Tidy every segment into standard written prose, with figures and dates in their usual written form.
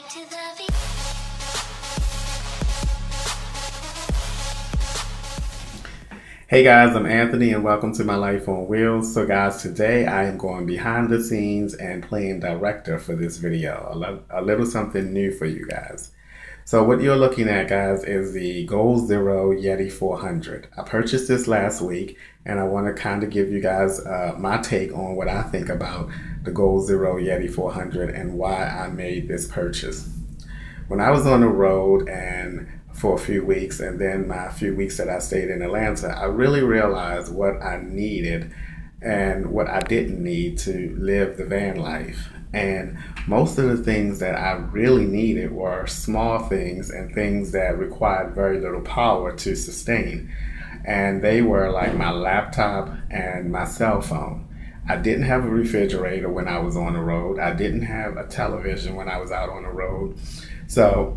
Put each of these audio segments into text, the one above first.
back to the Hey guys, I'm Anthony and welcome to my Life on Wheels. So guys, today I am going behind the scenes and playing director for this video. A little something new for you guys. So what you're looking at, guys, is the Goal Zero Yeti 400. I purchased this last week and I want to kind of give you guys my take on what I think about the Goal Zero Yeti 400 and why I made this purchase. When I was on the road and for a few weeks, and then my few weeks that I stayed in Atlanta, I really realized what I needed and what I didn't need to live the van life. And most of the things that I really needed were small things and things that required very little power to sustain. And they were like my laptop and my cell phone. I didn't have a refrigerator when I was on the road. I didn't have a television when I was out on the road. So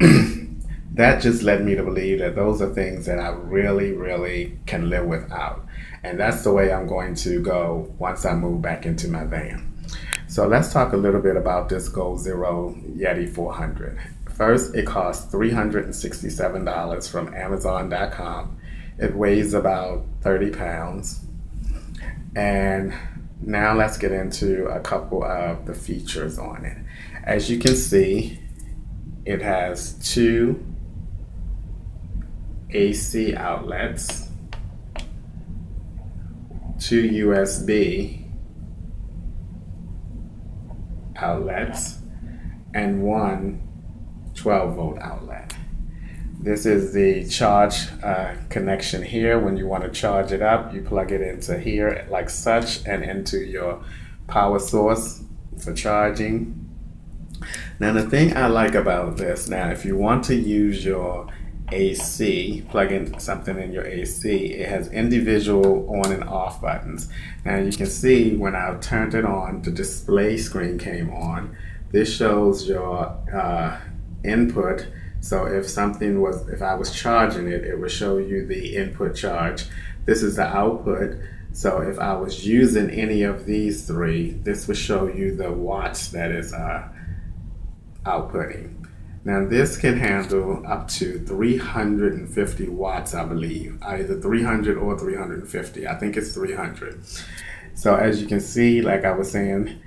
that just led me to believe that those are things that I really can live without. And that's the way I'm going to go once I move back into my van. So let's talk a little bit about this Goal Zero Yeti 400. First, it costs $367 from Amazon.com. It weighs about 30 pounds. And now let's get into a couple of the features on it. As you can see, it has two AC outlets, two USB outlets, and one 12-volt outlet. This is the charge connection here. When you want to charge it up, you plug it into here like such and into your power source for charging. Now the thing I like about this, now if you want to use your AC, plug in something in your AC, it has individual on and off buttons. Now you can see when I turned it on, the display screen came on. This shows your input. So if I was charging it, it would show you the input charge. This is the output. So if I was using any of these three, this would show you the watts that is outputting. Now this can handle up to 350 watts, I believe, either 300 or 350. I think it's 300. So as you can see, like I was saying,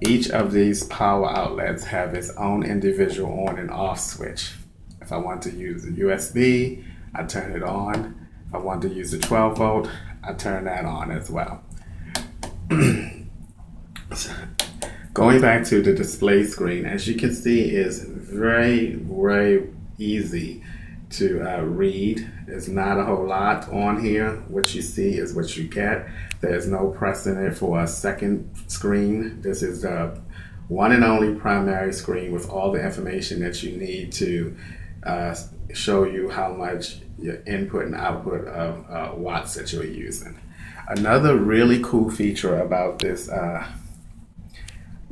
each of these power outlets have its own individual on and off switch. If I want to use the USB, I turn it on. If I want to use the 12 volt, I turn that on as well. Going back to the display screen, as you can see, is very easy to read. There's not a whole lot on here. What you see is what you get. There's no precedent for a second screen. This is the one and only primary screen with all the information that you need to show you how much your input and output of watts that you're using. Another really cool feature about this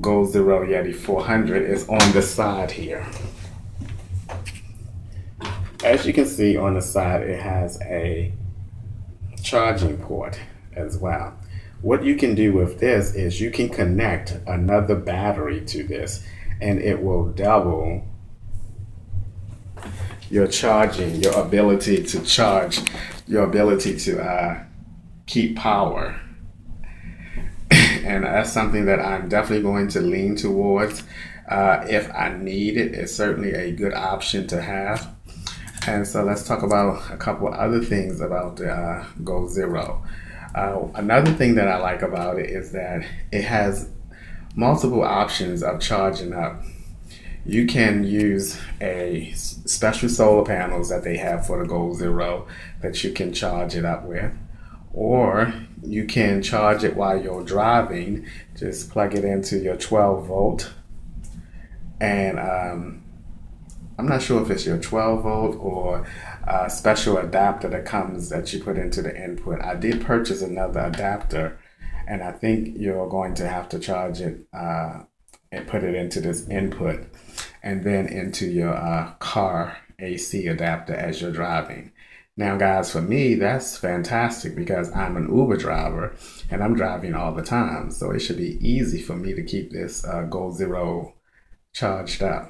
Goal Zero Yeti 400 is on the side here. As you can see on the side, it has a charging port as well. What you can do with this is you can connect another battery to this and it will double your charging, your ability to charge, your ability to keep power. And that's something that I'm definitely going to lean towards. If I need it, it's certainly a good option to have. And so let's talk about a couple other things about the Goal Zero. Another thing that I like about it is that it has multiple options of charging up. You can use a special solar panels that they have for the Goal Zero that you can charge it up with. Or you can charge it while you're driving. Just plug it into your 12 volt. And I'm not sure if it's your 12 volt or a special adapter that you put into the input. I did purchase another adapter and I think you're going to have to charge it and put it into this input and then into your car AC adapter as you're driving. Now guys, for me, that's fantastic because I'm an Uber driver and I'm driving all the time. So it should be easy for me to keep this Goal Zero charged up.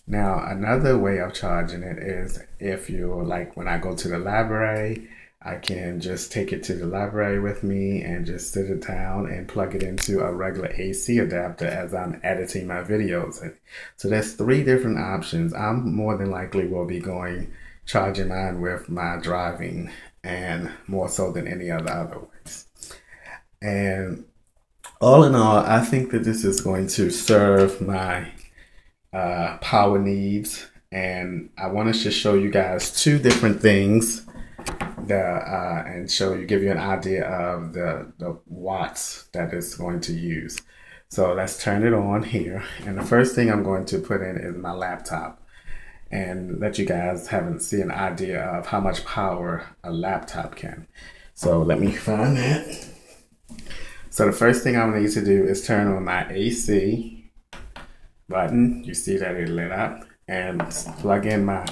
Now, another way of charging it is if you're like when I go to the library, I can just take it to the library with me and just sit it down and plug it into a regular AC adapter as I'm editing my videos. So there's 3 different options. I'm more than likely will be charging mine with my driving, and more so than any other ways. And all in all, I think that this is going to serve my power needs, and I want to just show you guys 2 different things and give you an idea of the watts that it's going to use. So let's turn it on here, and the first thing I'm going to put in is my laptop and let you guys see an idea of how much power a laptop can. So let me find that. So the first thing I'm going to need to do is turn on my AC button. You see that it lit up, and plug in my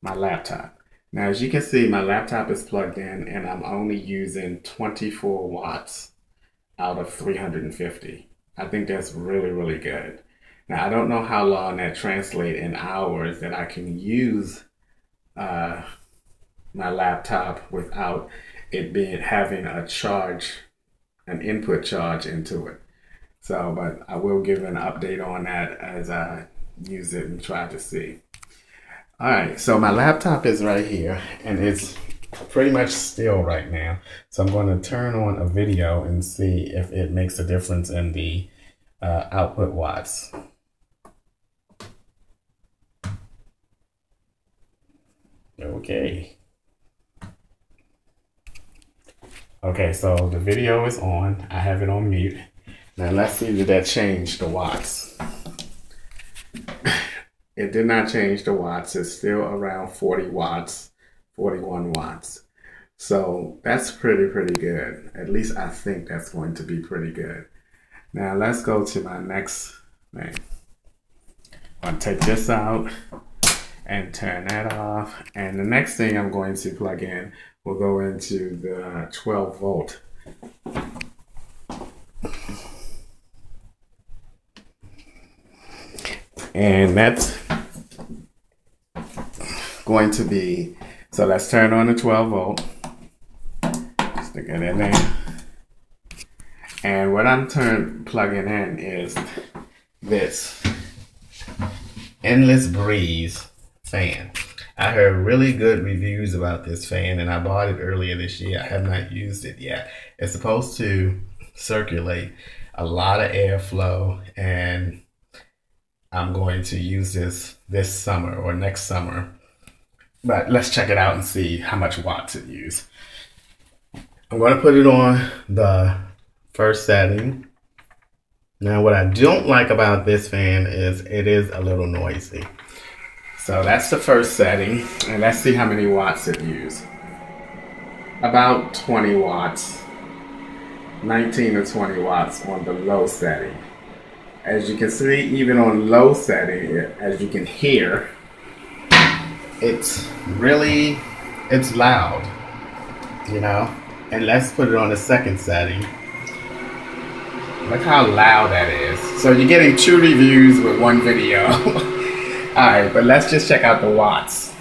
laptop. Now, as you can see, my laptop is plugged in and I'm only using 24 watts out of 350. I think that's really, really good. Now, I don't know how long that translates in hours that I can use my laptop without it having an input charge into it. So, but I will give an update on that as I use it and try to see. All right, so my laptop is right here and it's pretty much still right now. So I'm going to turn on a video and see if it makes a difference in the output watts. Okay. Okay, so the video is on. I have it on mute. Now let's see if that changed the watts. It did not change the watts. It's still around 40 watts, 41 watts. So that's pretty good. At least I think that's going to be pretty good. Now let's go to my next thing. I'm going to take this out and turn that off. And the next thing I'm going to plug in will go into the 12 volt. And that's going to be, so let's turn on the 12 volt. Stick it in there. And what I'm plugging in is this Endless Breeze fan. I heard really good reviews about this fan and I bought it earlier this year. I have not used it yet. It's supposed to circulate a lot of airflow, and I'm going to use this summer or next summer. But let's check it out and see how much watts it uses. I'm going to put it on the first setting. Now, what I don't like about this fan is it is a little noisy. So that's the first setting, and let's see how many watts it uses. About 20 watts, 19 to 20 watts on the low setting. As you can see, even on low setting, as you can hear, it's loud, you know? And let's put it on the second setting. Look how loud that is. So you're getting 2 reviews with 1 video. Alright, but let's just check out the watts.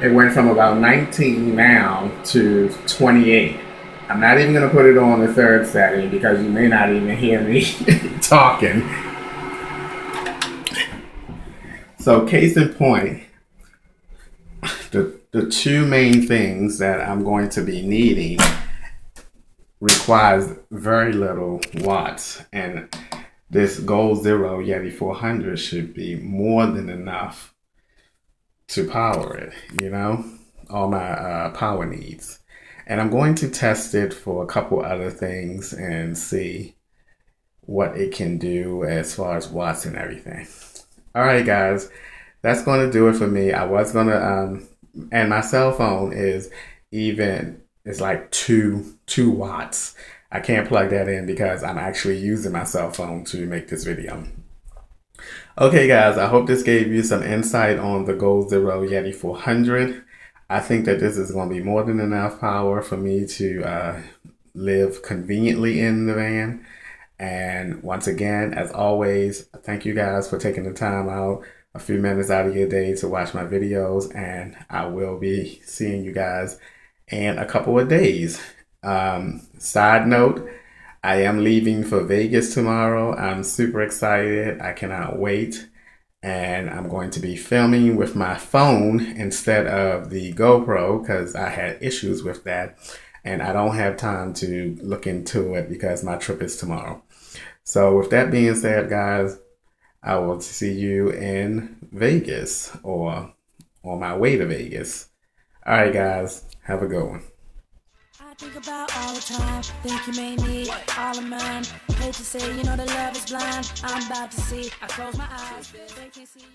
It went from about 19 now to 28. I'm not even going to put it on the third setting because you may not even hear me talking. So case in point, the 2 main things that I'm going to be needing requires very little watts, and this Goal Zero Yeti 400 should be more than enough to power it, you know, all my power needs. And I'm going to test it for a couple other things and see what it can do as far as watts and everything. All right, guys, that's going to do it for me. I was going to, and my cell phone is like 2 watts. I can't plug that in because I'm actually using my cell phone to make this video. Okay, guys, I hope this gave you some insight on the Goal Zero Yeti 400. I think that this is going to be more than enough power for me to live conveniently in the van. And once again, as always, thank you guys for taking the time out, a few minutes out of your day to watch my videos. And I will be seeing you guys in a couple of days. Side note, I am leaving for Vegas tomorrow. I'm super excited. I cannot wait. And I'm going to be filming with my phone instead of the GoPro because I had issues with that. And I don't have time to look into it because my trip is tomorrow. So with that being said, guys, I will see you in Vegas or on my way to Vegas. All right, guys, have a good one. I think about all the time, think you may need all of mine. Hate to say, you know, the love is blind. I'm about to see, I close my eyes, they can't see you.